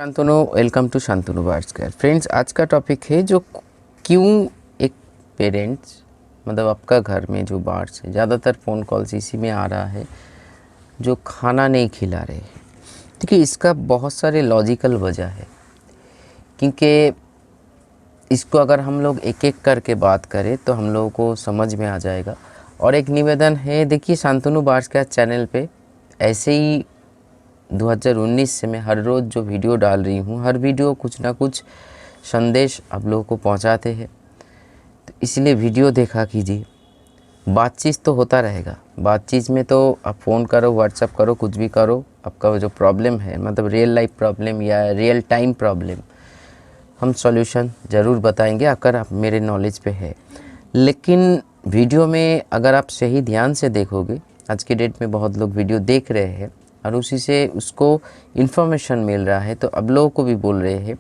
Shantanu, welcome to Shantanu birds care. Friends, आज का topic है जो क्यों एक पेरेंट्स मतलब आपका घर में जो बर्ड्स है, ज़्यादातर फ़ोन कॉल्स इसी में आ रहा है, जो खाना नहीं खिला रहे हैं। देखिए, इसका बहुत सारे लॉजिकल वजह है, क्योंकि इसको अगर हम लोग एक एक करके बात करें तो हम लोगों को समझ में आ जाएगा। और एक निवेदन है, देखिए शांतनु बर्ड्स केयर चैनल पे ऐसे ही 2019 से मैं हर रोज़ जो वीडियो डाल रही हूँ, हर वीडियो कुछ ना कुछ संदेश आप लोगों को पहुँचाते हैं, तो इसलिए वीडियो देखा कीजिए। बातचीत तो होता रहेगा, बातचीत में तो आप फ़ोन करो, व्हाट्सअप करो, कुछ भी करो, आपका जो प्रॉब्लम है मतलब रियल लाइफ प्रॉब्लम या रियल टाइम प्रॉब्लम, हम सॉल्यूशन ज़रूर बताएंगे अगर आप मेरे नॉलेज पे है। लेकिन वीडियो में अगर आप सही ध्यान से देखोगे, आज के डेट में बहुत लोग वीडियो देख रहे हैं और उसी से उसको इन्फॉर्मेशन मिल रहा है, तो अब लोगों को भी बोल रहे हैं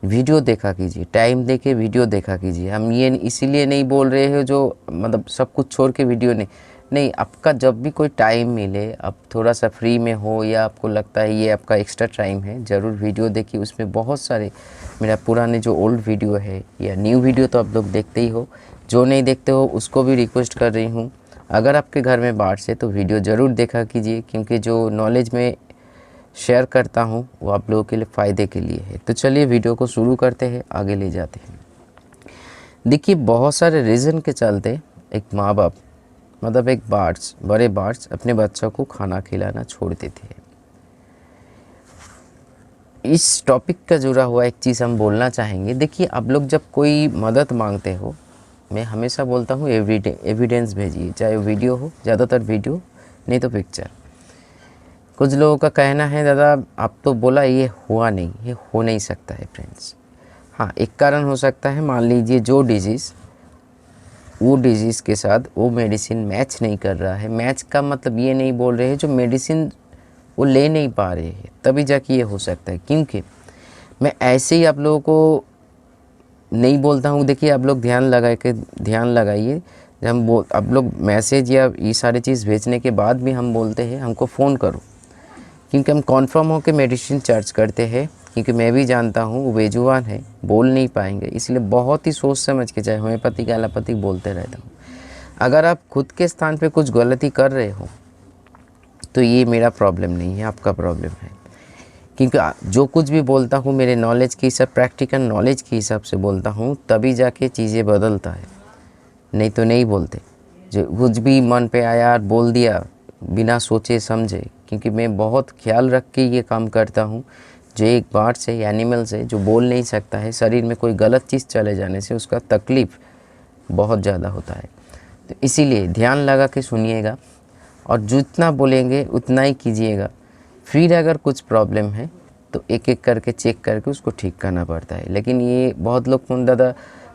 वीडियो देखा कीजिए, टाइम दे के वीडियो देखा कीजिए। हम ये इसीलिए नहीं बोल रहे हैं जो मतलब सब कुछ छोड़ के वीडियो नहीं, आपका जब भी कोई टाइम मिले, आप थोड़ा सा फ्री में हो या आपको लगता है ये आपका एक्स्ट्रा टाइम है, ज़रूर वीडियो देखिए। उसमें बहुत सारे मेरा पुराने जो ओल्ड वीडियो है या न्यू वीडियो तो आप लोग देखते ही हो, जो नहीं देखते हो उसको भी रिक्वेस्ट कर रही हूँ, अगर आपके घर में बर्ड्स है तो वीडियो ज़रूर देखा कीजिए, क्योंकि जो नॉलेज में शेयर करता हूँ वो आप लोगों के लिए फ़ायदे के लिए है। तो चलिए वीडियो को शुरू करते हैं, आगे ले जाते हैं। देखिए, बहुत सारे रीज़न के चलते एक माँ बाप मतलब एक बर्ड्स, बड़े बर्ड्स अपने बच्चों को खाना खिलाना छोड़ देते हैं। इस टॉपिक का जुड़ा हुआ एक चीज़ हम बोलना चाहेंगे। देखिए, आप लोग जब कोई मदद मांगते हो, मैं हमेशा बोलता हूँ एविडेंस भेजिए, चाहे वीडियो हो, ज़्यादातर वीडियो नहीं तो पिक्चर। कुछ लोगों का कहना है दादा आप तो बोला ये हुआ नहीं, ये हो नहीं सकता है। फ्रेंड्स, हाँ, एक कारण हो सकता है, मान लीजिए जो डिजीज़, वो डिजीज़ के साथ वो मेडिसिन मैच नहीं कर रहा है। मैच का मतलब ये नहीं बोल रहे हैं जो मेडिसिन वो ले नहीं पा रहे हैं, तभी जाके ये हो सकता है। क्योंकि मैं ऐसे ही आप लोगों को नहीं बोलता हूँ। देखिए, आप लोग ध्यान लगाइए, जब आप लोग मैसेज या ये सारी चीज़ भेजने के बाद भी हम बोलते हैं हमको फ़ोन करो, क्योंकि हम कॉन्फर्म हो के मेडिसिन चार्ज करते हैं। क्योंकि मैं भी जानता हूँ वो बेजुबान है, बोल नहीं पाएंगे, इसलिए बहुत ही सोच समझ के, चाहे होम्योपैथिक एलोपैथिक बोलते रहता हूँ। अगर आप खुद के स्थान पे कुछ गलती कर रहे हो तो ये मेरा प्रॉब्लम नहीं है, आपका प्रॉब्लम है। क्योंकि जो कुछ भी बोलता हूँ मेरे नॉलेज के हिसाब, प्रैक्टिकल नॉलेज के हिसाब से बोलता हूँ, तभी जाके चीज़ें बदलता है, नहीं तो नहीं बोलते। जो कुछ भी मन पे आया बोल दिया बिना सोचे समझे, क्योंकि मैं बहुत ख्याल रख के ये काम करता हूँ। जो एक बर्ड्स है, एनिमल्स है, जो बोल नहीं सकता है, शरीर में कोई गलत चीज़ चले जाने से उसका तकलीफ़ बहुत ज़्यादा होता है। तो इसीलिए ध्यान लगा के सुनिएगा और जितना बोलेंगे उतना ही कीजिएगा। फिर अगर कुछ प्रॉब्लम है तो एक एक करके चेक करके उसको ठीक करना पड़ता है। लेकिन ये बहुत लोग फ़ोन, दादा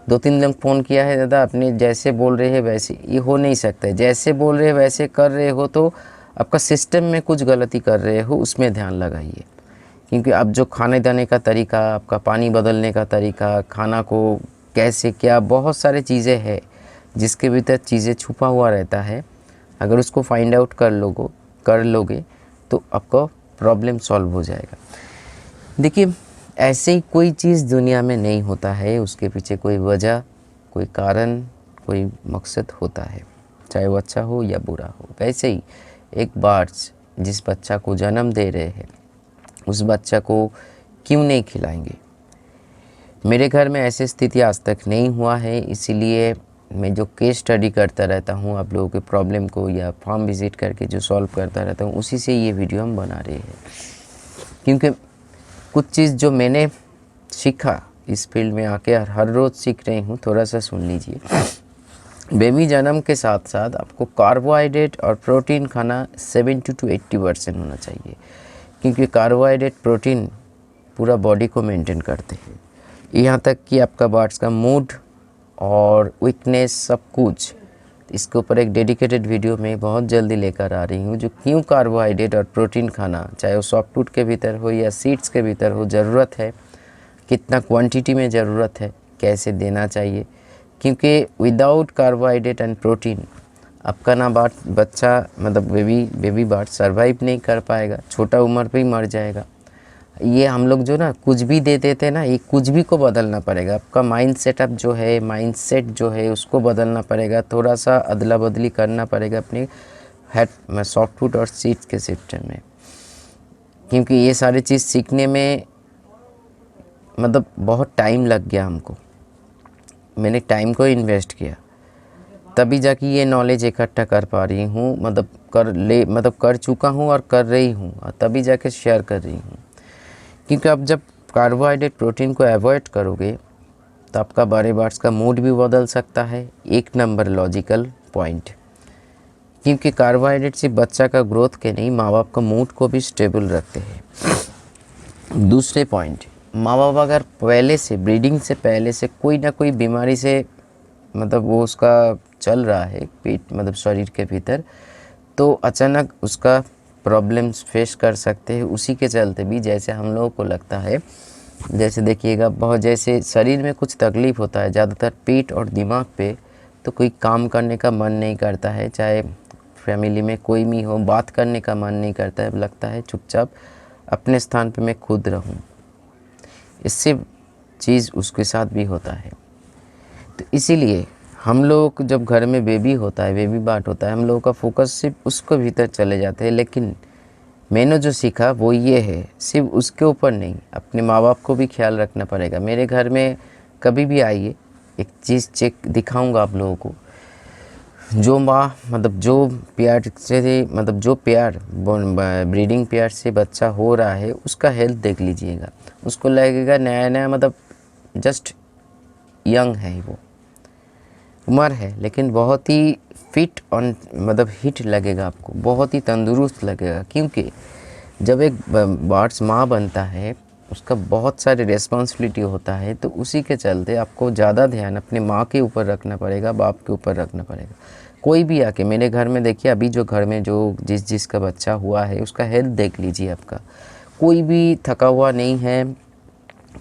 2-3 लोग फ़ोन किया है, दादा अपने जैसे बोल रहे हैं वैसे, ये हो नहीं सकता है। जैसे बोल रहे हैं वैसे कर रहे हो तो आपका सिस्टम में कुछ गलती कर रहे हो, उसमें ध्यान लगाइए। क्योंकि अब जो खाने दाने का तरीका, आपका पानी बदलने का तरीका, खाना को कैसे क्या, बहुत सारे चीज़ें हैं जिसके भीतर चीज़ें छुपा हुआ रहता है। अगर उसको फाइंड आउट कर लोगे तो आपका प्रॉब्लम सॉल्व हो जाएगा। देखिए, ऐसे ही कोई चीज़ दुनिया में नहीं होता है, उसके पीछे कोई वजह, कोई कारण, कोई मकसद होता है, चाहे वो अच्छा हो या बुरा हो। वैसे ही एक बर्ड्स जिस बच्चा को जन्म दे रहे हैं, उस बच्चा को क्यों नहीं खिलाएंगे? मेरे घर में ऐसी स्थिति आज तक नहीं हुआ है, इसीलिए मैं जो केस स्टडी करता रहता हूँ आप लोगों के प्रॉब्लम को, या फार्म विज़िट करके जो सॉल्व करता रहता हूँ, उसी से ये वीडियो हम बना रहे हैं। क्योंकि कुछ चीज़ जो मैंने सीखा इस फील्ड में आके, हर रोज़ सीख रही हूँ, थोड़ा सा सुन लीजिए। बेबी जन्म के साथ साथ आपको कार्बोहाइड्रेट और प्रोटीन खाना 70 to 80% होना चाहिए, क्योंकि कार्बोहाइड्रेट प्रोटीन पूरा बॉडी को मेंटेन करते हैं। यहाँ तक कि आपका बर्ड्स का मूड और वीकनेस सब कुछ, इसके ऊपर एक डेडिकेटेड वीडियो मैं बहुत जल्दी लेकर आ रही हूँ, जो क्यों कार्बोहाइड्रेट और प्रोटीन खाना, चाहे वो सॉफ्टवुड के भीतर हो या सीड्स के भीतर हो, ज़रूरत है, कितना क्वांटिटी में ज़रूरत है, कैसे देना चाहिए। क्योंकि विदाउट कार्बोहाइड्रेट एंड प्रोटीन आपका ना बच्चा मतलब बेबी बर्ड सर्वाइव नहीं कर पाएगा, छोटा उम्र पे ही मर जाएगा। ये हम लोग जो ना कुछ भी दे देते हैं ना, ये कुछ भी को बदलना पड़ेगा। आपका माइंड सेटअप जो है, माइंड सेट जो है उसको बदलना पड़ेगा, थोड़ा सा अदला बदली करना पड़ेगा अपनी हेड सॉफ्टवुड और सीड्स के सिस्टम में। क्योंकि ये सारी चीज़ सीखने में मतलब बहुत टाइम लग गया हमको, मैंने टाइम को इन्वेस्ट किया, तभी जाके ये नॉलेज इकट्ठा कर पा रही हूँ, मतलब कर चुका हूँ और कर रही हूँ, और तभी जाके शेयर कर रही हूँ। क्योंकि अब जब कार्बोहाइड्रेट प्रोटीन को अवॉइड करोगे तो आपका बड़े बार्स का मूड भी बदल सकता है, एक नंबर लॉजिकल पॉइंट। क्योंकि कार्बोहाइड्रेट सिर्फ बच्चा का ग्रोथ के नहीं, माँ बाप का मूड को भी स्टेबल रखते हैं। दूसरे पॉइंट, माँ बाप अगर पहले से ब्रीडिंग से पहले से कोई ना कोई बीमारी से मतलब वो उसका चल रहा है पेट मतलब शरीर के भीतर, तो अचानक उसका प्रॉब्लम्स फेस कर सकते हैं। उसी के चलते भी जैसे हम लोगों को लगता है, जैसे देखिएगा बहुत जैसे शरीर में कुछ तकलीफ़ होता है ज़्यादातर पेट और दिमाग पे, तो कोई काम करने का मन नहीं करता है, चाहे फैमिली में कोई भी हो, बात करने का मन नहीं करता है, लगता है चुपचाप अपने स्थान पे मैं खुद रहूं। इससे चीज़ उसके साथ भी होता है। तो इसीलिए हम लोग जब घर में बेबी होता है, बेबी बात होता है, हम लोगों का फोकस सिर्फ उसको भीतर चले जाते हैं। लेकिन मैंने जो सीखा वो ये है, सिर्फ उसके ऊपर नहीं, अपने माँ बाप को भी ख्याल रखना पड़ेगा। मेरे घर में कभी भी आइए, एक चीज़ चेक दिखाऊंगा आप लोगों को। जो माँ मतलब जो प्यार से मतलब जो प्यार ब्रीडिंग प्यार से बच्चा हो रहा है, उसका हेल्थ देख लीजिएगा। उसको लगेगा नया नया मतलब जस्ट यंग है, वो उम्र है, लेकिन बहुत ही फिट और मतलब हिट लगेगा आपको, बहुत ही तंदुरुस्त लगेगा। क्योंकि जब एक बार्स माँ बनता है, उसका बहुत सारे रिस्पॉन्सिबिलिटी होता है, तो उसी के चलते आपको ज़्यादा ध्यान अपने माँ के ऊपर रखना पड़ेगा, बाप के ऊपर रखना पड़ेगा। कोई भी आके मेरे घर में देखिए, अभी जो घर में जो जिसका बच्चा हुआ है उसका हेल्थ देख लीजिए। आपका कोई भी थका हुआ नहीं है,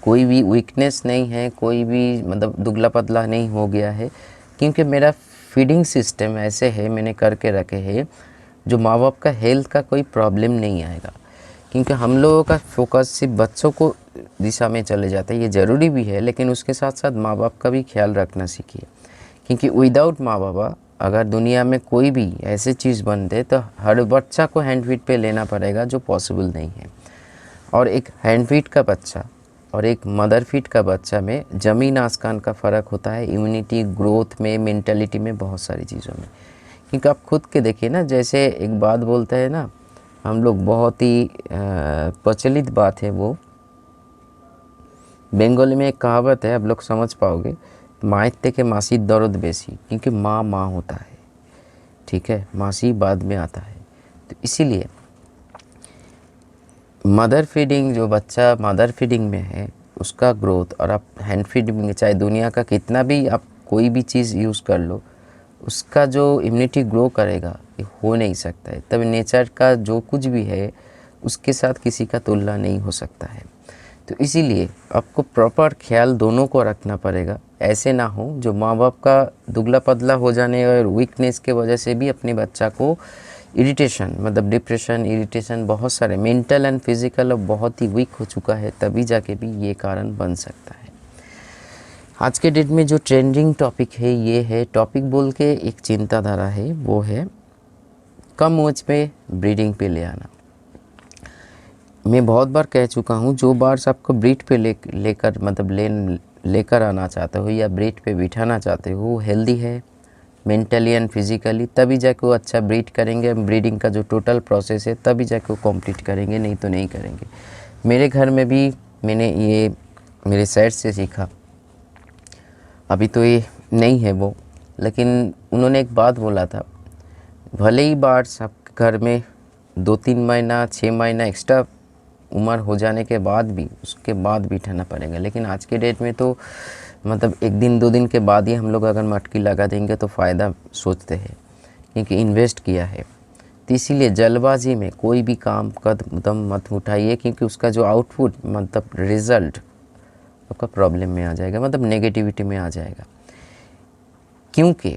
कोई भी वीकनेस नहीं है, कोई भी मतलब दुबला पतला नहीं हो गया है। क्योंकि मेरा फीडिंग सिस्टम ऐसे है, मैंने करके रखे हैं जो माँ बाप का हेल्थ का कोई प्रॉब्लम नहीं आएगा। क्योंकि हम लोगों का फोकस सिर्फ बच्चों को दिशा में चले जाता है, ये ज़रूरी भी है, लेकिन उसके साथ साथ माँ बाप का भी ख्याल रखना सीखिए। क्योंकि विदाउट माँ बाबा अगर दुनिया में कोई भी ऐसी चीज़ बनते तो हर बच्चा को हैंड फीड पे लेना पड़ेगा, जो पॉसिबल नहीं है। और एक हैंड फीड का बच्चा और एक मदर फीड का बच्चा में ज़मीन आसमान का फ़र्क होता है, इम्यूनिटी, ग्रोथ में, मेंटालिटी में, बहुत सारी चीज़ों में। क्योंकि आप खुद के देखिए ना, जैसे एक बात बोलते हैं ना हम लोग, बहुत ही प्रचलित बात है वो, बंगाली में एक कहावत है, आप लोग समझ पाओगे, मायते के मासी दर्द बेसी। क्योंकि माँ माँ होता है, ठीक है, मासी बाद में आता है। तो इसीलिए मदर फीडिंग, जो बच्चा मदर फीडिंग में है उसका ग्रोथ, और आप हैंड फीडिंग में चाहे दुनिया का कितना भी आप कोई भी चीज़ यूज़ कर लो, उसका जो इम्यूनिटी ग्रो करेगा ये हो नहीं सकता है। तब नेचर का जो कुछ भी है उसके साथ किसी का तुलना नहीं हो सकता है। तो इसीलिए आपको प्रॉपर ख्याल दोनों को रखना पड़ेगा। ऐसे ना हो जो माँ बाप का दुबला पतला हो जाने और वीकनेस के वजह से भी अपने बच्चा को इरिटेशन मतलब डिप्रेशन, इरिटेशन, बहुत सारे मेंटल एंड फिज़िकल अब बहुत ही वीक हो चुका है, तभी जाके भी ये कारण बन सकता है। आज के डेट में जो ट्रेंडिंग टॉपिक है ये है, टॉपिक बोल के एक चिंताधारा है, वो है कम एज पे ब्रीडिंग पे ले आना। मैं बहुत बार कह चुका हूँ, जो बार्स आपको ब्रीड पे लेकर मतलब लेकर आना चाहते हो या ब्रीड पे बिठाना चाहते हो, वो हेल्दी है मेंटली एंड फिज़िकली, तभी जाके वो अच्छा ब्रीड करेंगे। ब्रीडिंग का जो टोटल प्रोसेस है तभी जाके वो कंप्लीट करेंगे, नहीं तो नहीं करेंगे। मेरे घर में भी मैंने ये मेरे सैड से सीखा, अभी तो ये नहीं है वो, लेकिन उन्होंने एक बात बोला था, भले ही बार्स आपके घर में 2-3 महीना 6 महीना एक्स्ट्रा उम्र हो जाने के बाद भी उसके बाद बिठाना पड़ेगा, लेकिन आज के डेट में तो मतलब 1 दिन 2 दिन के बाद ही हम लोग अगर मटकी लगा देंगे तो फ़ायदा सोचते हैं, क्योंकि इन्वेस्ट किया है। तो इसीलिए जल्दबाजी में कोई भी काम कदम मत उठाइए, क्योंकि उसका जो आउटपुट मतलब रिज़ल्ट आपका प्रॉब्लम में आ जाएगा, मतलब नेगेटिविटी में आ जाएगा। क्योंकि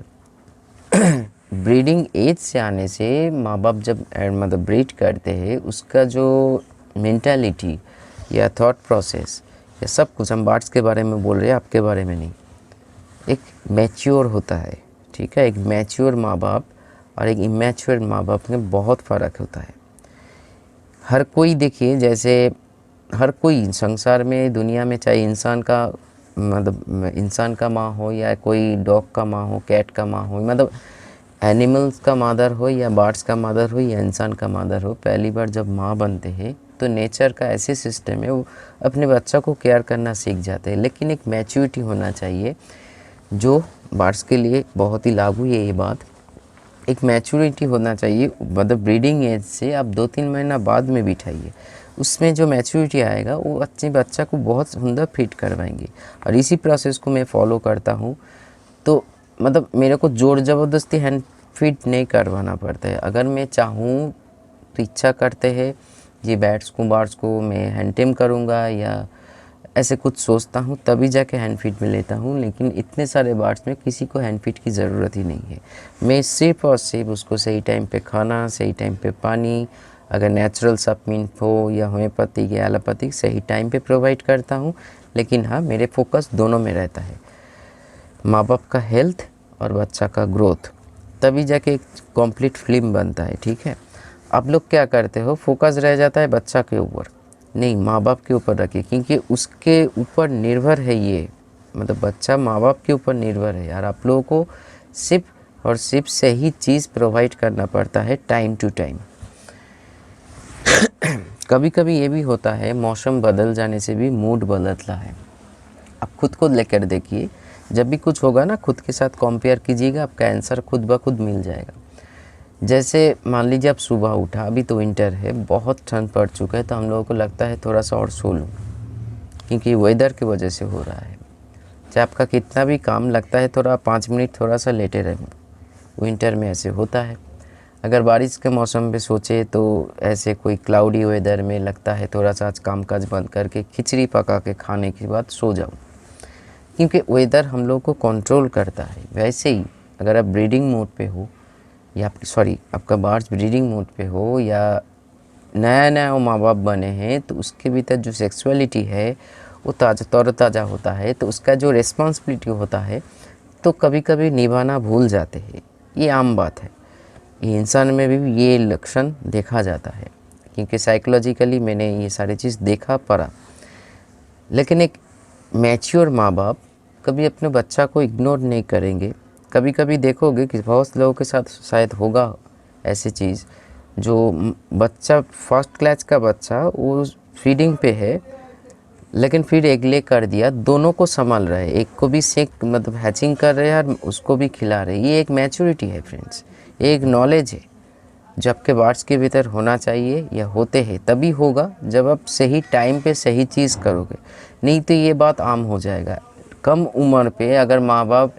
ब्रीडिंग एज से आने से माँ बाप जब मतलब ब्रीड करते हैं, उसका जो मेंटालिटी या थॉट प्रोसेस या सब कुछ, हम बर्ड्स के बारे में बोल रहे हैं, आपके बारे में नहीं, एक मैच्योर होता है, ठीक है। एक मैच्योर माँ बाप और एक इमैच्योर माँ बाप में बहुत फ़र्क होता है। हर कोई देखिए, जैसे हर कोई संसार में, दुनिया में, चाहे इंसान का मतलब इंसान का माँ हो या कोई डॉग का माँ हो, कैट का माँ हो, मतलब एनिमल्स का मदर हो या बर्ड्स का मदर हो या इंसान का मदर हो, पहली बार जब माँ बनते हैं तो नेचर का ऐसे सिस्टम है, वो अपने बच्चा को केयर करना सीख जाते हैं। लेकिन एक मैच्योरिटी होना चाहिए, जो बर्ड्स के लिए बहुत ही लागू है ये बात। एक मैच्योरिटी होना चाहिए, मतलब ब्रीडिंग एज से आप 2-3 महीना बाद में बिठाइए, उसमें जो मैच्योरिटी आएगा वो अच्छे बच्चा को बहुत सुंदर फिट करवाएंगे। और इसी प्रोसेस को मैं फॉलो करता हूँ। तो मतलब मेरे को ज़ोर ज़बरदस्ती हैंड फीड नहीं करवाना पड़ता है। अगर मैं चाहूँ तो इच्छा करते हैं ये बैट्स को बर्ड्स को मैं हैंड टेम करूँगा या ऐसे कुछ सोचता हूँ, तभी जाके हैंड फीड में लेता हूँ। लेकिन इतने सारे बर्ड्स में किसी को हैंड फीड की ज़रूरत ही नहीं है। मैं सिर्फ और सिर्फ उसको सही टाइम पे खाना, सही टाइम पे पानी, अगर नेचुरल सप्लीमेंट हो या होम्योपैथिक या एलोपैथिक, सही टाइम पे प्रोवाइड करता हूँ। लेकिन हाँ, मेरे फोकस दोनों में रहता है, माँ बाप का हेल्थ और बच्चा का ग्रोथ, तभी जाके एक कंप्लीट फिल्म बनता है, ठीक है। आप लोग क्या करते हो, फोकस रह जाता है बच्चा के ऊपर, नहीं माँ बाप के ऊपर रखिए, क्योंकि उसके ऊपर निर्भर है ये, मतलब बच्चा माँ बाप के ऊपर निर्भर है यार। आप लोगों को सिर्फ और सिर्फ सही चीज़ प्रोवाइड करना पड़ता है टाइम टू टाइम। कभी कभी ये भी होता है, मौसम बदल जाने से भी मूड बदलता है। आप खुद को लेकर देखिए, जब भी कुछ होगा ना, खुद के साथ कंपेयर कीजिएगा, आपका आंसर खुद ब खुद मिल जाएगा। जैसे मान लीजिए आप सुबह उठा, अभी तो विंटर है, बहुत ठंड पड़ चुका है, तो हम लोगों को लगता है थोड़ा सा और सो लूँ, क्योंकि वेदर की वजह से हो रहा है। चाहे आपका कितना भी काम लगता है, थोड़ा 5 मिनट थोड़ा सा लेटे रहें, विंटर में ऐसे होता है। अगर बारिश के मौसम में सोचे तो ऐसे कोई क्लाउडी वेदर में लगता है थोड़ा सा आज काम काज बंद करके खिचड़ी पका के खाने के बाद सो जाऊँ, क्योंकि वेदर हम लोग को कंट्रोल करता है। वैसे ही अगर आप ब्रीडिंग मोड पे हो या आपका बर्ड्स ब्रीडिंग मोड पे हो या नया नया वो माँ बाप बने हैं, तो उसके भीतर जो सेक्सुअलिटी है वो तरोताज़ा होता है, तो उसका जो रिस्पॉन्सिबिलिटी होता है तो कभी कभी निभाना भूल जाते हैं। ये आम बात है, ये इंसान में भी ये लक्षण देखा जाता है, क्योंकि साइकोलॉजिकली मैंने ये सारी चीज़ देखा पढ़ा। लेकिन एक मैच्योर माँ बाप कभी अपने बच्चा को इग्नोर नहीं करेंगे। कभी कभी देखोगे कि बहुत लोगों के साथ शायद होगा ऐसी चीज़, जो बच्चा फर्स्ट क्लास का बच्चा वो फीडिंग पे है, लेकिन फिर एग ले कर दिया, दोनों को संभाल रहे हैं, एक को भी सेक मतलब हैचिंग कर रहे हैं और उसको भी खिला रहे हैं। ये एक मैच्योरिटी है फ्रेंड्स, ये एक नॉलेज है जो आपके बर्ड्स के भीतर होना चाहिए या होते हैं। तभी होगा जब आप सही टाइम पे सही चीज़ करोगे, नहीं तो ये बात आम हो जाएगा। कम उम्र पे अगर माँ बाप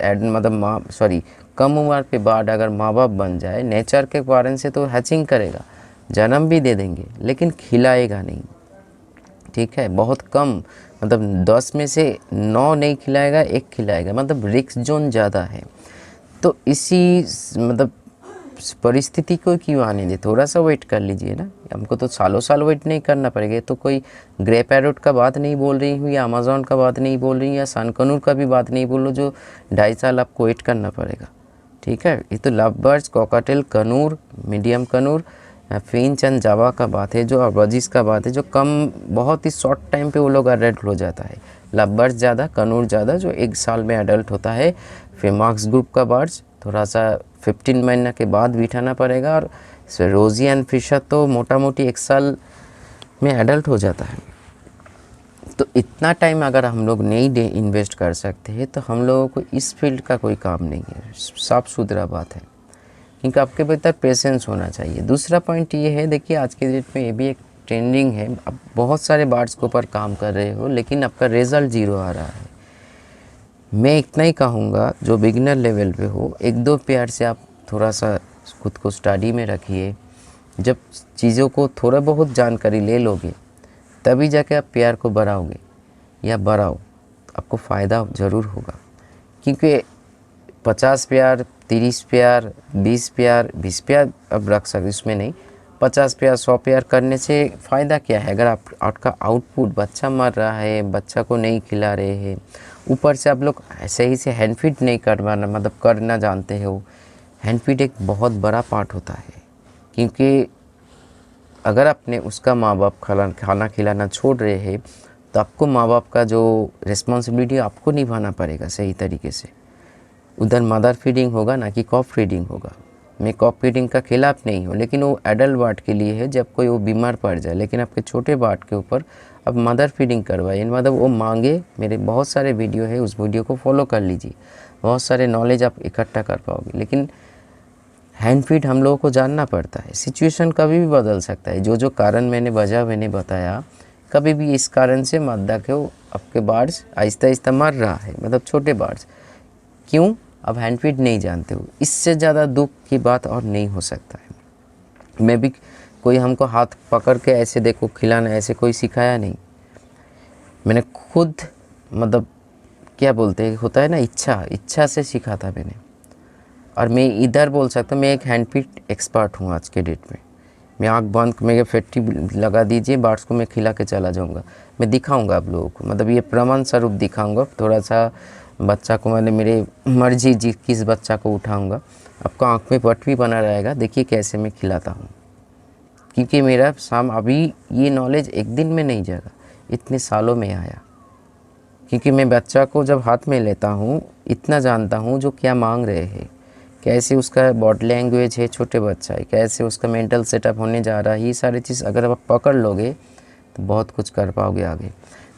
कम उम्र पे बर्ड अगर माँ बाप बन जाए, नेचर के कारण से तो हैचिंग करेगा, जन्म भी दे देंगे, लेकिन खिलाएगा नहीं, ठीक है। बहुत कम, मतलब 10 में से 9 नहीं खिलाएगा, 1 खिलाएगा, मतलब रिस्क जोन ज़्यादा है। तो इसी मतलब परिस्थिति को क्यों आने दे, थोड़ा सा वेट कर लीजिए ना। हमको तो सालों साल वेट नहीं करना पड़ेगा। तो कोई ग्रे पैरोट का बात नहीं बोल रही हूँ या अमेज़न का बात नहीं बोल रही हूँ या सन कनूर का भी बात नहीं बोल रही जो 2.5 साल आपको वेट करना पड़ेगा, ठीक है। ये तो love birds, cockatiel, conure, medium conure, finch and Java का बात है, जो अबरजिस का बात है, जो कम बहुत ही शॉर्ट टाइम पे वो लोग अडल्ट हो जाता है। लव बर्ड्स ज़्यादा, कनूर ज़्यादा, जो 1 साल में अडल्ट होता है। फिर मार्क्स ग्रुप का बर्ड्स थोड़ा सा 15 महीना के बाद बिठाना पड़ेगा, और रोजी एंड फिशर तो मोटा मोटी 1 साल में एडल्ट हो जाता है। तो इतना टाइम अगर हम लोग नहीं इन्वेस्ट कर सकते हैं तो हम लोगों को इस फील्ड का कोई काम नहीं है, साफ सुथरा बात है, क्योंकि आपके भीतर पेशेंस होना चाहिए। दूसरा पॉइंट ये है, देखिए आज के डेट में ये भी एक ट्रेंडिंग है, आप बहुत सारे बर्ड्स के ऊपर काम कर रहे हो लेकिन आपका रिज़ल्ट 0 आ रहा है। मैं इतना ही कहूँगा, जो बिगिनर लेवल पे हो, 1-2 पेयर से आप थोड़ा सा खुद को स्टडी में रखिए। जब चीज़ों को थोड़ा बहुत जानकारी ले लोगे तभी जाके आप पेयर को बढ़ाओगे या बढ़ाओ, आपको फ़ायदा ज़रूर होगा। क्योंकि 50 पेयर, 30 पेयर, 20 पेयर, 20 पेयर अब रख सकते, इसमें नहीं, 50 पेयर 100 पेयर करने से फ़ायदा क्या है? अगर आपका आउटपुट बच्चा मर रहा है, बच्चा को नहीं खिला रहे हैं, ऊपर से आप लोग सही से हैंड फीड नहीं करवाना मतलब करना जानते हो। हैंड फीड एक बहुत बड़ा पार्ट होता है, क्योंकि अगर आपने उसका माँ बाप खाना खिलाना छोड़ रहे हैं तो आपको माँ बाप का जो रिस्पॉन्सिबिलिटी आपको निभाना पड़ेगा सही तरीके से। उधर मदर फीडिंग होगा ना कि कॉप फीडिंग होगा। मैं कॉप फीडिंग का खिलाफ नहीं हूँ, लेकिन वो एडल्ट बार्ड के लिए है जब कोई वो बीमार पड़ जाए। लेकिन आपके छोटे बार्ड के ऊपर अब मदर फीडिंग करवाइए, मतलब वो मांगे। मेरे बहुत सारे वीडियो है, उस वीडियो को फॉलो कर लीजिए, बहुत सारे नॉलेज आप इकट्ठा कर पाओगे। लेकिन हैंड फीड हम लोगों को जानना पड़ता है। सिचुएशन कभी भी बदल सकता है। जो कारण मैंने बताया, कभी भी इस कारण से मत देखो आपके बार्ड्स आहिस्ता आहिस्ता मर रहा है, मतलब छोटे बार्ड्स। क्यों? अब हैंड फीड नहीं जानते हो। इससे ज़्यादा दुख की बात और नहीं हो सकता है। मैं भी कोई हमको हाथ पकड़ के ऐसे देखो खिलाना, ऐसे कोई सिखाया नहीं। मैंने खुद मतलब क्या बोलते हैं, होता है ना, इच्छा से सीखा था मैंने। और मैं इधर बोल सकता हूँ मैं एक हैंड फीड एक्सपर्ट हूँ आज के डेट में। मैं आँख बंद मेरे फेट्टी लगा दीजिए, बार्ड्स को मैं खिला के चला जाऊँगा। मैं दिखाऊँगा आप लोगों को, मतलब ये प्रमाण स्वरूप दिखाऊँगा। थोड़ा सा बच्चा को मैंने मेरे मर्जी जी किस बच्चा को उठाऊँगा, आपको आँख में पट्टी बना रहेगा। देखिए कैसे मैं खिलाता हूँ, क्योंकि मेरा अभी ये नॉलेज एक दिन में नहीं जाएगा, इतने सालों में आया। क्योंकि मैं बच्चा को जब हाथ में लेता हूँ इतना जानता हूँ जो क्या मांग रहे हैं, कैसे उसका बॉडी लैंग्वेज है, छोटे बच्चा है, कैसे उसका मेंटल सेटअप होने जा रहा है। ये सारी चीज़ अगर आप पकड़ लोगे तो बहुत कुछ कर पाओगे आगे।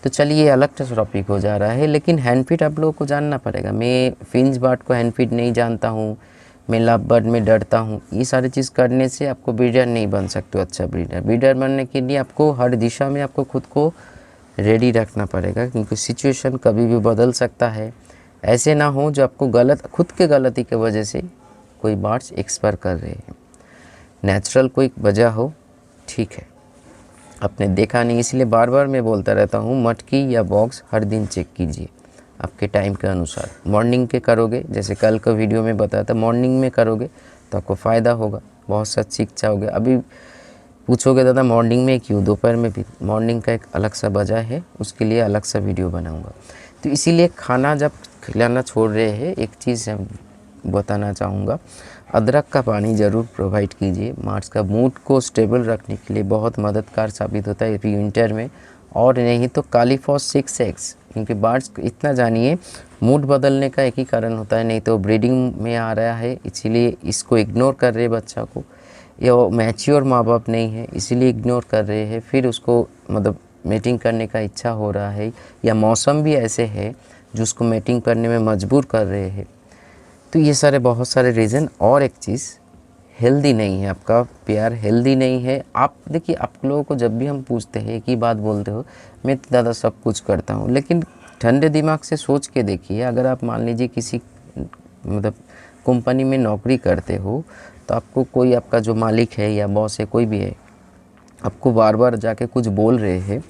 तो चलिए ये अलग टॉपिक हो जा रहा है, लेकिन हैंड फीड आप लोगों को जानना पड़ेगा। मैं फिंच बर्ड को हैंड फीड नहीं जानता हूँ, मैं लव बर्ड में डरता हूँ। ये सारी चीज़ करने से आपको ब्रीडर नहीं बन सकते हो। अच्छा ब्रीडर बनने के लिए आपको हर दिशा में आपको खुद को रेडी रखना पड़ेगा, क्योंकि सिचुएशन कभी भी बदल सकता है। ऐसे ना हो जो आपको खुद के गलती की वजह से कोई बर्ड्स एक्सपायर कर रहे हैं। नेचुरल कोई वजह हो, ठीक है, आपने देखा नहीं, इसलिए बार बार मैं बोलता रहता हूँ मटकी या बॉक्स हर दिन चेक कीजिए आपके टाइम के अनुसार। मॉर्निंग के करोगे, जैसे कल का वीडियो में बताया था, मॉर्निंग में करोगे तो आपको फ़ायदा होगा, बहुत सा सीख जाओगे। अभी पूछोगे दादा मॉर्निंग में क्यों, दोपहर में भी? मॉर्निंग का एक अलग सा वजह है, उसके लिए अलग सा वीडियो बनाऊंगा। तो इसीलिए खाना जब खिलाना छोड़ रहे हैं, एक चीज़ बताना चाहूँगा, अदरक का पानी ज़रूर प्रोवाइड कीजिए। मार्च का मूड को स्टेबल रखने के लिए बहुत मददगार साबित होता है विंटर में। और नहीं तो कालीफॉस 6X, क्योंकि बर्ड्स इतना जानिए मूड बदलने का एक ही कारण होता है, नहीं तो ब्रीडिंग में आ रहा है इसीलिए इसको इग्नोर कर रहे बच्चा को, या मैच्योर माँ बाप नहीं है इसीलिए इग्नोर कर रहे हैं, फिर उसको मतलब मेटिंग करने का इच्छा हो रहा है, या मौसम भी ऐसे है जो उसको मेटिंग करने में मजबूर कर रहे हैं। तो ये सारे बहुत सारे रीज़न। और एक चीज़, हेल्दी नहीं है आपका पेयर, हेल्दी नहीं है। आप देखिए, आप लोगों को जब भी हम पूछते हैं एक ही बात बोलते हो, मैं तो दादा सब कुछ करता हूँ। लेकिन ठंडे दिमाग से सोच के देखिए, अगर आप मान लीजिए किसी मतलब कंपनी में नौकरी करते हो, तो आपको कोई आपका जो मालिक है या बॉस है, कोई भी है, आपको बार बार जाके कुछ बोल रहे हैं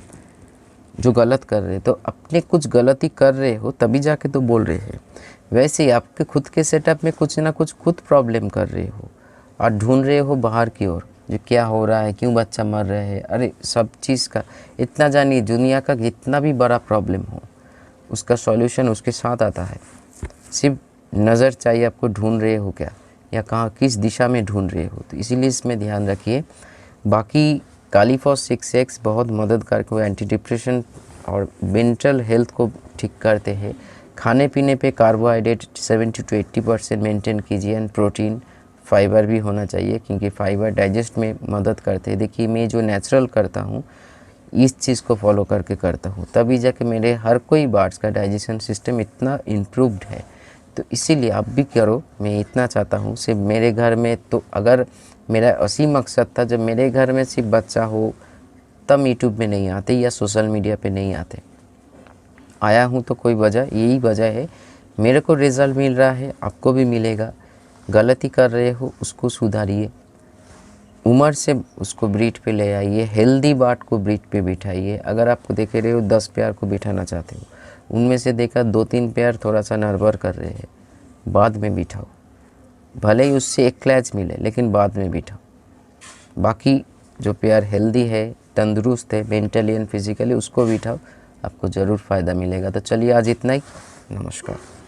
जो गलत कर रहे हैं, तो अपने कुछ गलती कर रहे हो तभी जाके तो बोल रहे हैं। वैसे ही आपके खुद के सेटअप में कुछ ना कुछ खुद प्रॉब्लम कर रहे हो और ढूंढ रहे हो बाहर की ओर जो क्या हो रहा है, क्यों बच्चा मर रहे हैं। अरे सब चीज़ का इतना जानिए, दुनिया का जितना भी बड़ा प्रॉब्लम हो उसका सॉल्यूशन उसके साथ आता है। सिर्फ नज़र चाहिए आपको, ढूंढ रहे हो क्या, या कहाँ किस दिशा में ढूंढ रहे हो। तो इसीलिए इसमें ध्यान रखिए। बाकी कालीफॉस 6X बहुत मददगार को एंटी डिप्रेशन और मेंटल हेल्थ को ठीक करते हैं। खाने पीने पे कार्बोहाइड्रेट 70 to 80% मेंटेन कीजिए, एंड प्रोटीन फाइबर भी होना चाहिए, क्योंकि फाइबर डाइजेस्ट में मदद करते हैं। देखिए मैं जो नेचुरल करता हूँ इस चीज़ को फॉलो करके करता हूँ, तभी जाके मेरे हर कोई बर्ड्स का डाइजेशन सिस्टम इतना इम्प्रूव्ड है। तो इसीलिए आप भी करो, मैं इतना चाहता हूँ। सिर्फ मेरे घर में तो अगर मेरा ऐसी मकसद था जब मेरे घर में सिर्फ बच्चा हो तब यूट्यूब में नहीं आते या सोशल मीडिया पे नहीं आते। आया हूँ तो कोई वजह, यही वजह है, मेरे को रिज़ल्ट मिल रहा है, आपको भी मिलेगा। गलती कर रहे हो उसको सुधारिए, उम्र से उसको ब्रीड पे ले आइए, हेल्दी बर्ड को ब्रीड पे बिठाइए। अगर आपको देख रहे हो 10 पेयर को बिठाना चाहते हो, उनमें से देखा 2-3 पेयर थोड़ा सा नर्वर कर रहे हैं, बाद में बिठाओ। भले ही उससे एक क्लैच मिले लेकिन बाद में बिठाओ। बाकी जो पेयर हेल्दी है, तंदुरुस्त है मेंटली एंड फिजिकली, उसको भी उठाओ, आपको ज़रूर फ़ायदा मिलेगा। तो चलिए आज इतना ही, नमस्कार।